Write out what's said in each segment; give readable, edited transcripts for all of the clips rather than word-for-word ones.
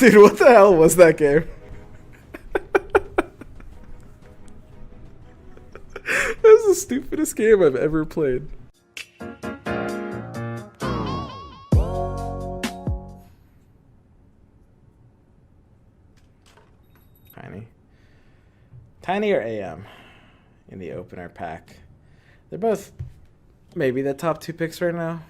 Dude, what the hell was that game? That was the stupidest game I've ever played. Tiny or AM in the opener pack. They're both maybe the top 2 picks right now.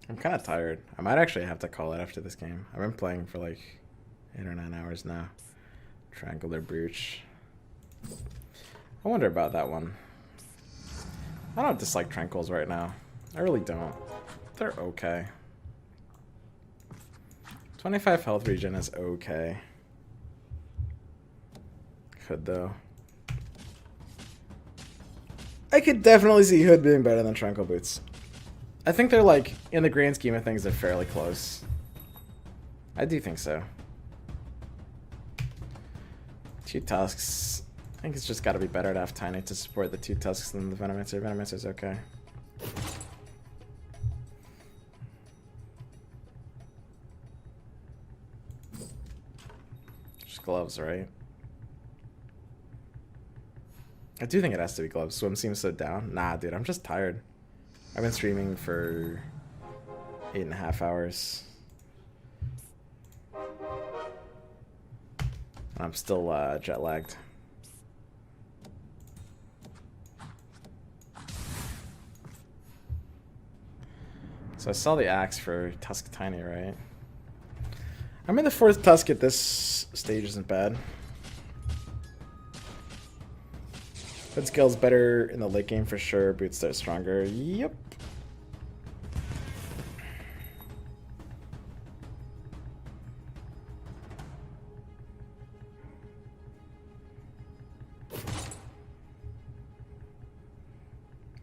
I'm kind of tired. I might actually have to call it after this game. I've been playing for like 8 or 9 hours now. Triangular Brooch. I wonder about that one. I don't dislike Tranquils right now. I really don't. They're okay. 25 health regen is okay. Hood though. I could definitely see Hood being better than Tranquil Boots. I think they're like, in the grand scheme of things, they're fairly close. I do think so. 2 Tusks. I think it's just got to be better to have Tiny to support the 2 Tusks than the Venomancer. Venomancer's okay. Just gloves, right? I do think it has to be gloves. Swim seems so down. Nah, dude, I'm just tired. I've been streaming for 8.5 hours. I'm still jet lagged. So I saw the axe for Tusk Tiny, right? I mean, the 4th Tusk at this stage isn't bad. Hood skill's better in the late game for sure. Boots start stronger. Yep.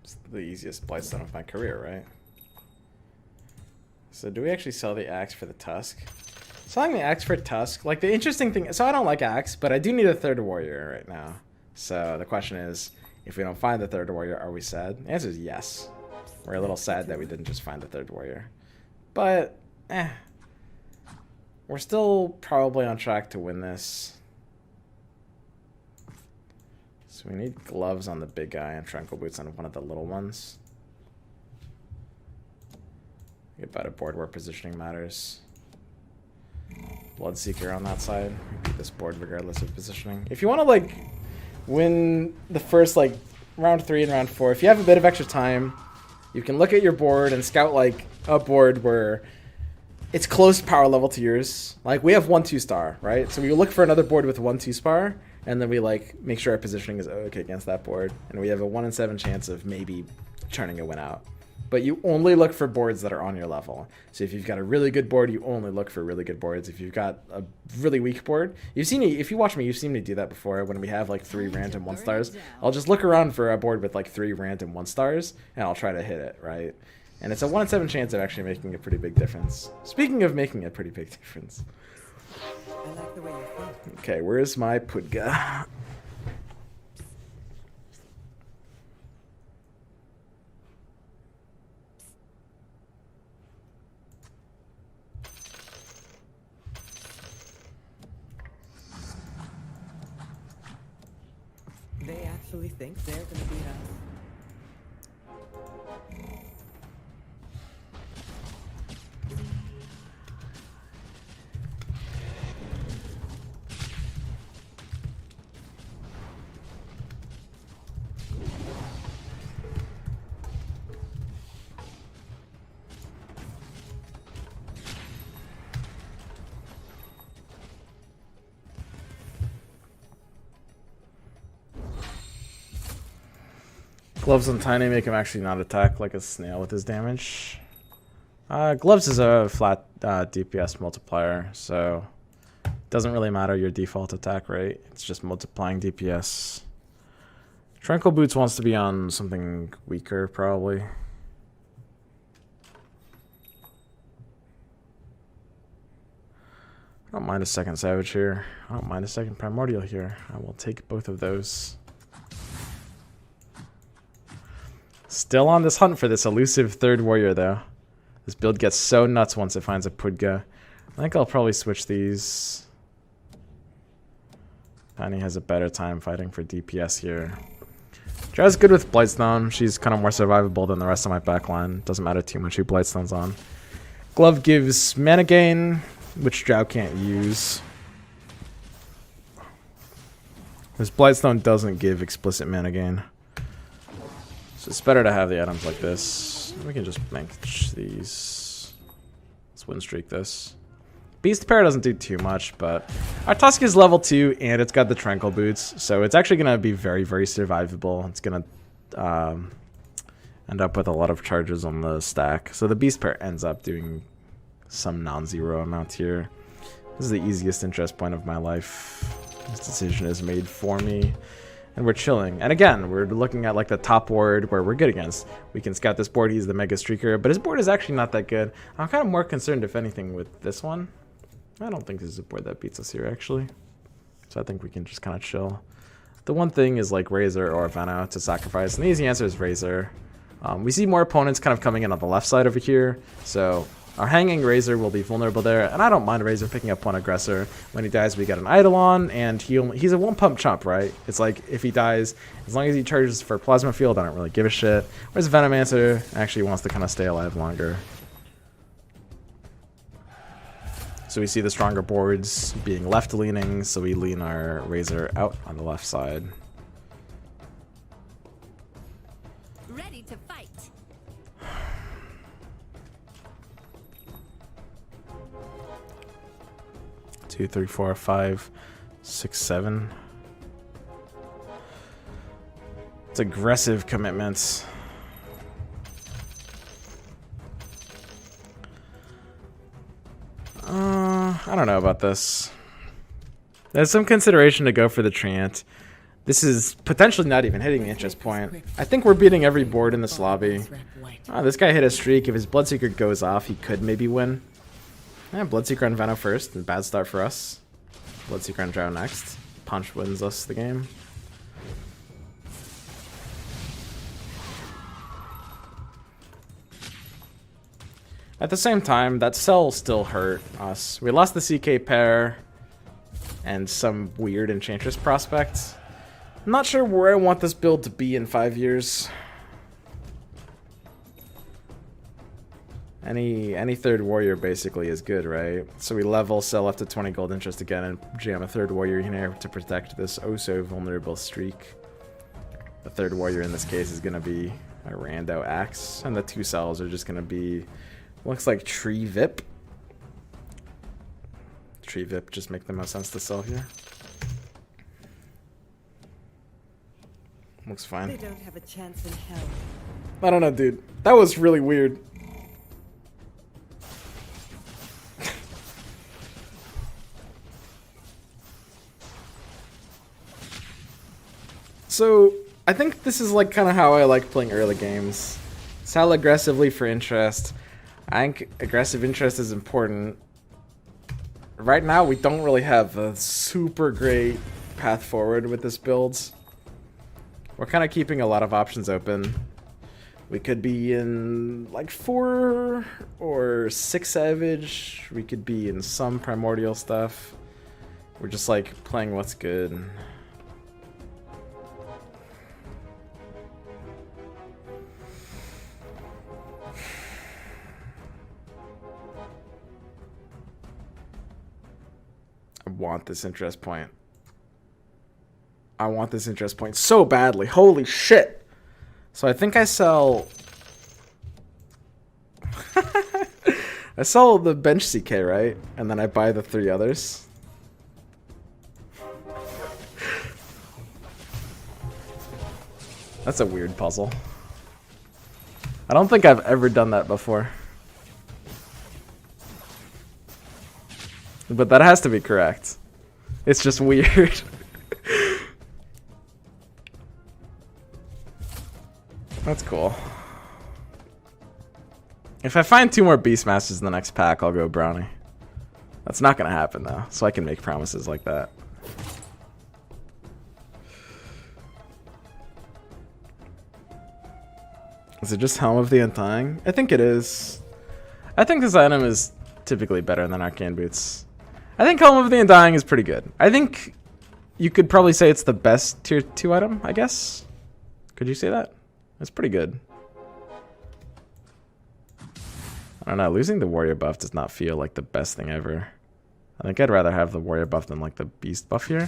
It's the easiest Blightstone of my career, right? So do we actually sell the axe for the Tusk? Selling the axe for Tusk, like the interesting thing, so I don't like axe, but I do need a 3rd warrior right now. So the question is, if we don't find the 3rd warrior, are we sad? The answer is yes. We're a little sad that we didn't just find the 3rd warrior. But, we're still probably on track to win this. So we need gloves on the big guy and Tranquil Boots on one of the little ones. Get better board where positioning matters. Bloodseeker on that side. Beat this board regardless of positioning. If you want to like win the first like round 3 and round 4, if you have a bit of extra time, you can look at your board and scout like a board where it's close power level to yours. Like we have 1-2 star, right? So we look for another board with 1-2 star, and then we like make sure our positioning is okay against that board, and we have a 1 in 7 chance of maybe turning a win out. But you only look for boards that are on your level. So if you've got a really good board, you only look for really good boards. If you've got a really weak board, you've seen me, if you watch me, you've seen me do that before when we have like 3 random 1 stars. I'll just look around for a board with like 3 random 1 stars, and I'll try to hit it, right? And it's a 1 in 7 chance of actually making a pretty big difference. Speaking of making a pretty big difference. I like the way you think. Okay, where's my Pudga? They actually think they're gonna beat us. Gloves on Tiny make him actually not attack like a snail with his damage. Gloves is a flat DPS multiplier, so it doesn't really matter your default attack rate. It's just multiplying DPS. Tranquil Boots wants to be on something weaker, probably. I don't mind a second Savage here. I don't mind a second Primordial here. I will take both of those. Still on this hunt for this elusive third warrior, though. This build gets so nuts once it finds a Pudga. I think I'll probably switch these. Penny has a better time fighting for DPS here. Drow's good with Blightstone. She's kind of more survivable than the rest of my backline. Doesn't matter too much who Blightstone's on. Glove gives mana gain, which Drow can't use. Because Blightstone doesn't give explicit mana gain. So it's better to have the items like this. We can just manage these. Let's win streak this. Beast Pair doesn't do too much, but our Tusk is level 2 and it's got the Tranquil Boots, so it's actually going to be very, very survivable. It's going to end up with a lot of charges on the stack. So the Beast Pair ends up doing some non-zero amount here. This is the easiest interest point of my life. This decision is made for me. And we're chilling. And again, we're looking at like the top ward where we're good against. We can scout this board. He's the Mega Streaker, but his board is actually not that good. I'm kind of more concerned, if anything, with this one. I don't think this is a board that beats us here, actually. So I think we can just kind of chill. The one thing is like Razor or Veno to sacrifice. And the easy answer is Razor. We see more opponents kind of coming in on the left side over here. So our hanging Razor will be vulnerable there. And I don't mind Razor picking up one aggressor. When he dies, we get an Eidolon. And he's a one-pump chump, right? It's like if he dies, as long as he charges for Plasma Field, I don't really give a shit. Whereas Venomancer actually wants to kind of stay alive longer. So we see the stronger boards being left leaning, so we lean our Razor out on the left side. Ready to fight. Two, three, four, five, six, seven. It's aggressive commitments. I don't know about this. There's some consideration to go for the Treant. This is potentially not even hitting the interest point. I think we're beating every board in this lobby. Oh, this guy hit a streak. If his Bloodseeker goes off, he could maybe win. Yeah, Bloodseeker on Veno first. And bad start for us. Bloodseeker on Drow next. Punch wins us the game. At the same time, that cell still hurt us. We lost the CK pair and some weird Enchantress prospects. I'm not sure where I want this build to be in 5 years. Any third warrior basically is good, right? So we level, sell up to 20 gold interest again, and jam a third warrior in here to protect this oh so vulnerable streak. The third warrior in this case is going to be a rando axe, and the two cells are just going to be... Looks like Tree Vip. Tree Vip just make the most sense to sell here. Looks fine. They don't have a chance in hell. I don't know, dude. That was really weird. So, I think this is like kind of how I like playing early games. Sell aggressively for interest. I think aggressive interest is important. Right now, we don't really have a super great path forward with this build. We're kind of keeping a lot of options open. We could be in like 4 or 6 Savage. We could be in some Primordial stuff. We're just like playing what's good. I want this interest point. I want this interest point so badly. Holy shit. So I think I sell... I sell the bench CK, right? And then I buy the 3 others. That's a weird puzzle. I don't think I've ever done that before. But that has to be correct. It's just weird. That's cool. If I find 2 more Beastmasters in the next pack, I'll go Brownie. That's not gonna happen though, so I can make promises like that. Is it just Helm of the Undying? I think it is. I think this item is typically better than Arcane Boots. I think Helm of the Undying is pretty good. I think you could probably say it's the best tier 2 item, I guess. Could you say that? It's pretty good. I don't know, losing the warrior buff does not feel like the best thing ever. I think I'd rather have the warrior buff than like the beast buff here.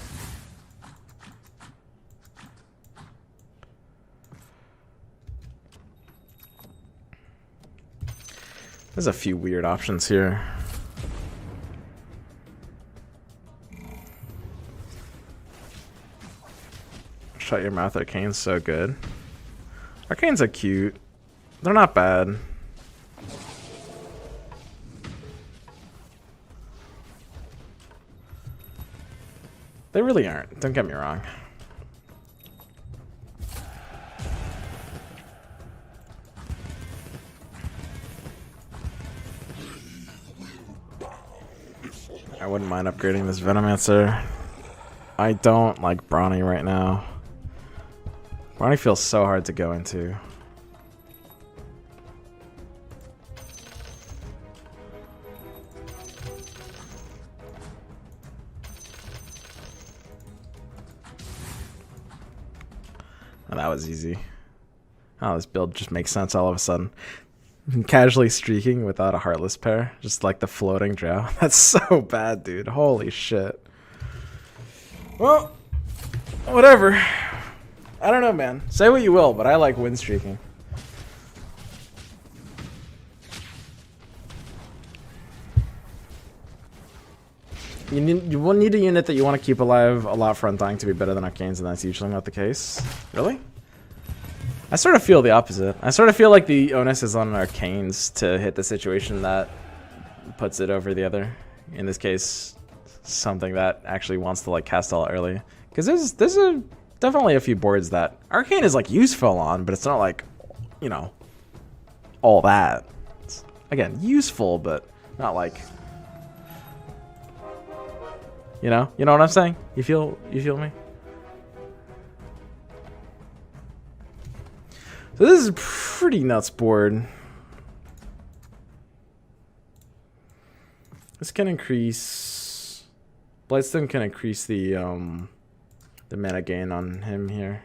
There's a few weird options here. Shut your mouth, Arcane's so good. Arcanes are cute. They're not bad. They really aren't, don't get me wrong. I wouldn't mind upgrading this Venomancer. I don't like Brawny right now. Brawny feels so hard to go into. Oh, that was easy. Oh, this build just makes sense all of a sudden. Casually streaking without a Heartless pair. Just like the floating drow. That's so bad, dude. Holy shit. Well, whatever. I don't know, man. Say what you will, but I like win streaking. You will need a unit that you want to keep alive a lot for Undying to be better than Arcanes, and that's usually not the case. Really? I sort of feel the opposite. I sort of feel like the onus is on Arcanes to hit the situation that puts it over the other. In this case, something that actually wants to like cast all early. Because there's definitely a few boards that Arcane is like useful on, but it's not like, you know, all that. It's, again, useful, but not like, you know what I'm saying? You feel me? So this is a pretty nuts board. This can increase. Blightstone can increase the mana gain on him here,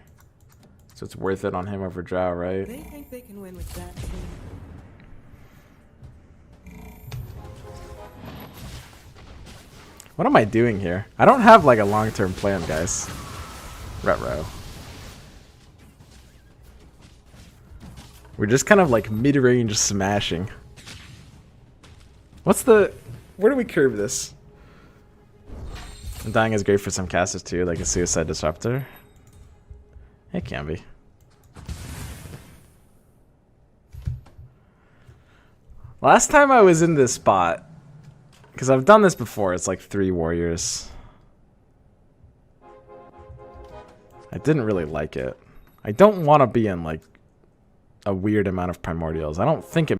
so it's worth it on him over Drow, right? They think they can win with that too. What am I doing here? I don't have like a long-term plan, guys. Retro. We're just kind of like mid-range smashing. What's the... Where do we curve this? Undying is great for some casters too, like a Suicide Disruptor. It can be. Last time I was in this spot, because I've done this before, it's like 3 warriors. I didn't really like it. I don't want to be in like a weird amount of primordials. I don't think it